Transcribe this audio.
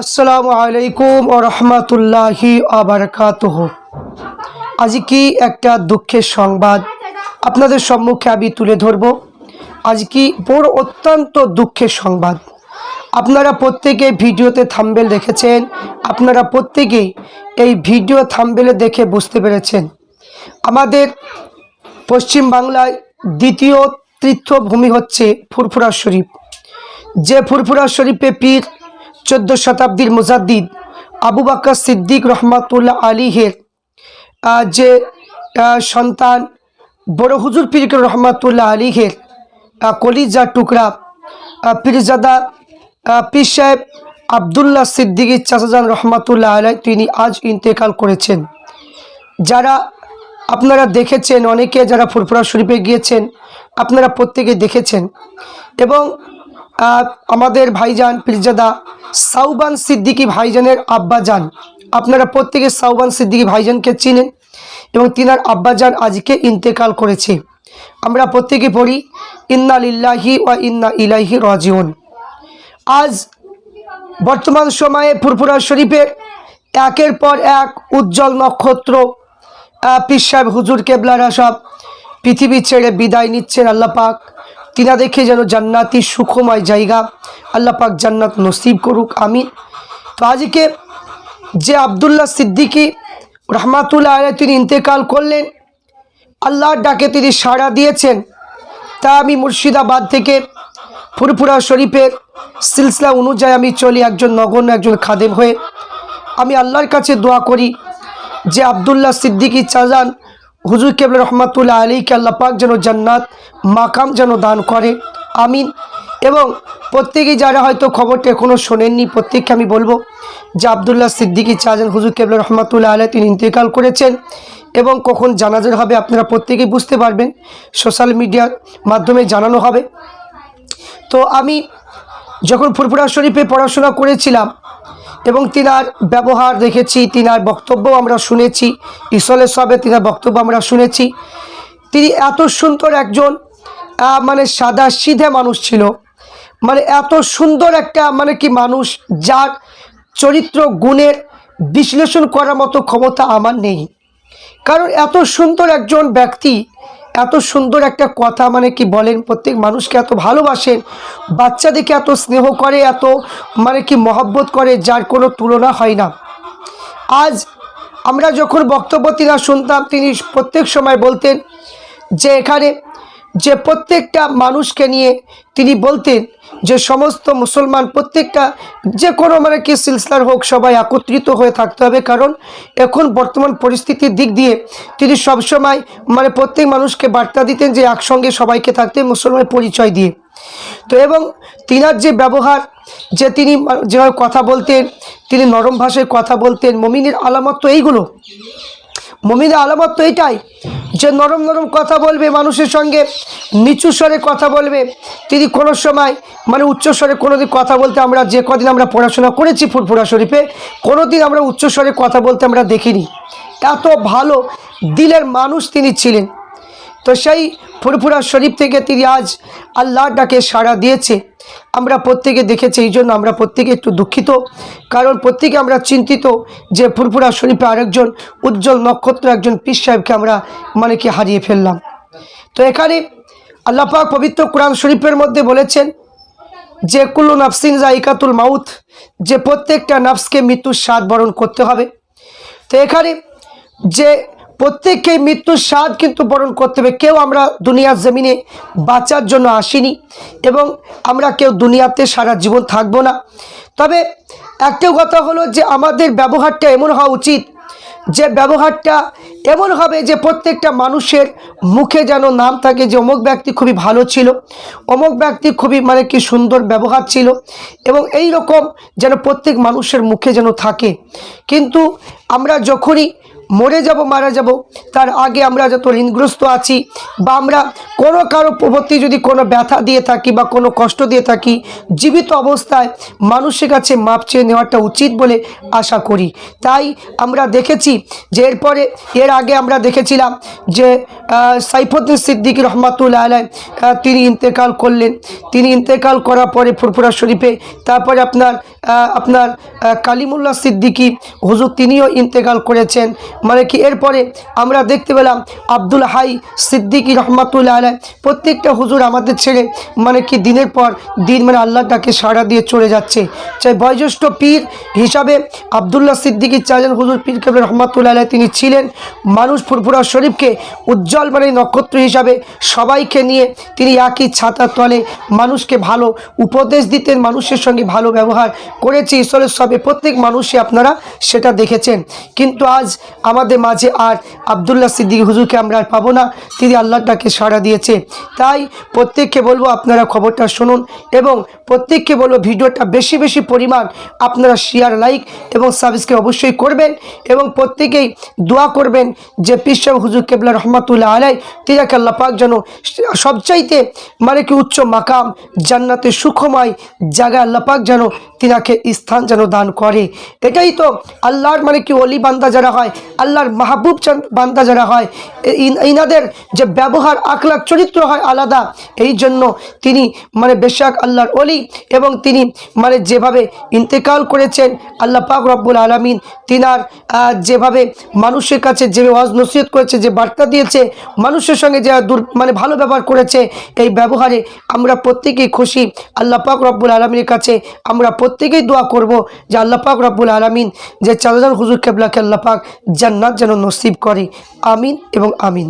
আসসালামু আলাইকুম ওয়া রাহমাতুল্লাহি ওয়া বারাকাতুহু। আজ কি একটা দুঃখের সংবাদ আপনাদের সম্মুখে আমি তুলে ধরব। আজ কি বড় অত্যন্ত দুঃখের সংবাদ। আপনারা প্রত্যেকে ভিডিওতে থাম্বনেল দেখেছেন, আপনারা প্রত্যেকেই এই ভিডিও থাম্বনেলে দেখে বুঝতে পেরেছেন আমাদের পশ্চিম বাংলায় দ্বিতীয় তীর্থভূমি হচ্ছে ফুরফুরা শরীফ। যে ফুরফুরা শরীফে পীর 14 শতাব্দীর মুজাদ্দিদ আবু বকর সিদ্দিক রহমাতুল্লাহ আলাইহির যে সন্তান বড় হুজুর পীর রহমাতুল্লাহ আলাইহির কলিজার টুকরা পীরজাদা পীর সাহেব আবদুল্লাহ সিদ্দিকী চাচাজান রহমাতুল্লাহ আলাইহি তিনি আজ ইন্তেকাল করেছেন। যারা আপনারা দেখেছেন, অনেকে যারা ফুরফুরা শরীফে গিয়েছেন আপনারা প্রত্যেকে দেখেছেন। এবং আমাদের ভাইজান পীরজাদা সাউবান সিদ্দিকী ভাইজানের আব্বাজান, আপনারা প্রত্যেকে সাউবান সিদ্দিকী ভাইজানকে চিনেন এবং তিনার আব্বাজান আজকে ইন্তেকাল করেছে। আমরা প্রত্যেকে পড়ি ইন্না লিল্লাহি ওয়া ইন্না ইলাইহি রাজিউন। আজ বর্তমান সময়ে ফুরফুরা শরীফের একের পর এক উজ্জ্বল নক্ষত্র পীর সাহেব হুজুর কেবলারা সব পৃথিবী ছেড়ে বিদায় নিচ্ছেন। আল্লাহ পাক তিনা দেখে যেন জান্নাতি সুখময় জায়গা আল্লাহ পাক জান্নাত নসিব করুক, আমিন। তো আজকে যে আবদুল্লাহ সিদ্দিকী রহমাতুল্লাহ আলাইহি তিনি ইন্তেকাল করলেন, আল্লাহর ডাকে তিনি সাড়া দিয়েছেন। তা আমি মুর্শিদাবাদ থেকে ফুরফুরা শরীফের সিলসিলা অনুযায়ী আমি চলি একজন নগণ্য একজন খাদেম হয়ে। আমি আল্লাহর কাছে দোয়া করি যে আবদুল্লাহ সিদ্দিকী চাচাজান হুজুর কেবলা রহমাতুল্লাহ আলাইহিকে আল্লাহ পাক যেন জান্নাত মাকাম যেন দান করে, আমিন। এবং প্রত্যেকেই যারা হয়তো খবরটা এখনও শোনেননি প্রত্যেককে আমি বলবো যে আবদুল্লাহ সিদ্দিকী চাচাজান হুজুর কেবলা রহমাতুল্লাহ আলাইহি তিনি ইন্তেকাল করেছেন এবং কখন জানাজা হবে আপনারা প্রত্যেকেই বুঝতে পারবেন, সোশ্যাল মিডিয়ার মাধ্যমে জানানো হবে। তো আমি যখন ফুরফুরা শরীফে পড়াশোনা করেছিলাম এবং তিনার ব্যবহার দেখেছি, তিনার বক্তব্য আমরা শুনেছি, ইসলে সবে তিনার বক্তব্য আমরা শুনেছি। তিনি এত সুন্দর একজন মানে সাদা সিধে মানুষ ছিল, মানে এত সুন্দর একটা মানে কি মানুষ যার চরিত্র গুণের বিশ্লেষণ করার মতো ক্ষমতা আমার নেই। কারণ এত সুন্দর একজন ব্যক্তি, এত সুন্দর একটা কথা মানে কি বলেন, প্রত্যেক মানুষকে এত ভালোবাসেন, বাচ্চাদেরকে এত স্নেহ করে, এত মানে কি মহব্বত করে, যার কোনো তুলনা হয় না। আজ আমরা যখন বক্তব্য তিনা শুনতাম তিনি প্রত্যেক সময় বলতেন যে এখানে যে প্রত্যেকটা মানুষকে নিয়ে তিনি বলতেন যে সমস্ত মুসলমান প্রত্যেকটা যে কোনো মানে কি সিলসিলার হোক সবাই একত্রিত হয়ে থাকতে হবে। কারণ এখন বর্তমান পরিস্থিতির দিক দিয়ে তিনি সবসময় মানে প্রত্যেক মানুষকে বার্তা দিতেন যে একসঙ্গে সবাইকে থাকতে মুসলমানের পরিচয় দিয়ে। তো এবং তিনার যে ব্যবহার, যে তিনি যেভাবে কথা বলতেন, তিনি নরম ভাষায় কথা বলতেন। মুমিনের আলামত তো এইগুলো, মুমিনের আলামত তো এইটাই যে নরম নরম কথা বলবে, মানুষের সঙ্গে নিচু স্বরে কথা বলবে। তিনি কোনো সময় মানে উচ্চ স্বরে কোনোদিন কথা বলতে আমরা যে কদিন আমরা পড়াশোনা করেছি ফুরফুরা শরীফে কোনোদিন আমরা উচ্চ স্বরে কথা বলতে আমরা দেখিনি। এত ভালো দিলের মানুষ তিনি ছিলেন। তো সেই ফুরফুরা শরীফ থেকে তিনি আজ আল্লাহর ডাকে সাড়া দিয়েছে, আমরা প্রত্যেকে দেখেছি। এই জন্য আমরা প্রত্যেকে একটু দুঃখিত, কারণ প্রত্যেকে আমরা চিন্তিত যে ফুরফুরা শরীফে আরেকজন উজ্জ্বল নক্ষত্র একজন পীর সাহেবকে আমরা মানে কি হারিয়ে ফেললাম। তো এখানে আল্লাহ পাক পবিত্র কোরআন শরীফের মধ্যে বলেছেন যে কুল্লু নাফসিন যায়িকাতুল মাউত, যে প্রত্যেকটা নাফসকে মৃত্যুর স্বাদ বরণ করতে হবে। তো এখানে যে প্রত্যেককে মৃত্যুর স্বাদ কিন্তু বরণ করতে হবে। কেউ আমরা দুনিয়ার জমিনে বাঁচার জন্য আসিনি এবং আমরা কেউ দুনিয়াতে সারা জীবন থাকবো না। তবে একটা কথা হলো যে আমাদের ব্যবহারটা এমন হওয়া উচিত, যে ব্যবহারটা এমন হবে যে প্রত্যেকটা মানুষের মুখে যেন নাম থাকে যে অমুক ব্যক্তি খুবই ভালো ছিল, অমুক ব্যক্তি খুবই মানে কি সুন্দর ব্যবহার ছিল, এবং এই রকম যেন প্রত্যেক মানুষের মুখে যেন থাকে। কিন্তু আমরা যখনই মরে যাব মারা যাব তার আগে আমরা যত ঋণগ্রস্ত আছি বা আমরা কোনো কারো প্রতি যদি কোনো ব্যথা দিয়ে থাকি বা কোনো কষ্ট দিয়ে থাকি জীবিত অবস্থায় মানুষের কাছে মাপ চেয়ে নেওয়াটা উচিত বলে আশা করি। তাই আমরা দেখেছি যে এর আগে আমরা দেখেছিলাম যে সাইফুদ্দিন সিদ্দিকী রহমাতুল্লাহ আলাইহ তিনি ইন্তেকাল করলেন। তিনি ইন্তেকাল করার পরে ফুরফুরা শরীফে তারপরে আপনার কালিমুল্লাহ সিদ্দিকী হুজুর তিনিও ইন্তেকাল করেছেন। মানে কি এরপরে আমরা দেখতে পেলাম আব্দুল হাই সিদ্দিকী রহমাতুল্লাহ আলাইহ প্রত্যেকটা হুজুর আমাদের ছেড়ে মানে কি দিনের পর দিন মানে আল্লাহর ডাকে সাড়া দিয়ে চলে যাচ্ছে। চাই বয়োজ্যেষ্ঠ পীর হিসাবে আবদুল্লাহ সিদ্দিকী চাইলেন হুজুর পীর কেবলা রহমাতুল্লাহ আলাইহ তিনি ছিলেন। মানুষ ফুরফুরা শরীফকে উজ্জ্বল মানে নক্ষত্র হিসাবে সবাইকে নিয়ে তিনি একই ছাতার তলে মানুষকে ভালো উপদেশ দিতেন, মানুষের সঙ্গে ভালো ব্যবহার করেছে ঈশ্বরের সবে প্রত্যেক মানুষই আপনারা সেটা দেখেছেন। কিন্তু আজ আমাদের মাঝে আর আবদুল্লাহ সিদ্দিকী হুজুরকে আমরা আর পাবো না, তিনি আল্লাহর ডাকে সাড়া দিয়েছে। তাই প্রত্যেককে বলবো আপনারা খবরটা শুনুন এবং প্রত্যেককে বলবো ভিডিওটা বেশি বেশি পরিমাণ আপনারা শেয়ার লাইক এবং সাবস্ক্রাইব অবশ্যই করবেন এবং প্রত্যেকেই দোয়া করবেন যে পীর সাহেব হুজুর কেবলা রহমাতুল্লাহ আলাইহ তিনাকে আল্লাহ পাক যেন সবচাইতে মানে কি উচ্চ মাকাম জান্নাতে সুখময় জায়গায় আল্লাহ পাক যেন তিনাকে স্থান যেন দান করে। এটাই তো আল্লাহর মানে কি ওলি বান্দা যারা হয়, আল্লাহর মাহবুব বান্দা যারা হয়, ইনাদের যে ব্যবহার আখলাক চরিত্র হয় আলাদা। এই জন্য তিনি মানে বেশাক আল্লাহর ওলি এবং তিনি মানে যেভাবে ইন্তেকাল করেছেন আল্লাহ পাক রব্বুল আলামিন তিনার যেভাবে মানুষের কাছে যে ওয়াজ নসিহত করেছে, যে বার্তা দিয়েছে, মানুষের সঙ্গে যে মানে ভালো ব্যবহার করেছে, এই ব্যবহারে আমরা প্রত্যেকেই খুশি। আল্লাহ পাক রব্বুল আলামিনের কাছে আমরা প্রত্যেকেই দোয়া করব যে আল্লাহ পাক রব্বুল আলামিন যে চাচাজান হুজুর কেবলাকে আল্লাহ পাক জান্নাত যেন নসিব করে। আমিন এবং আমিন।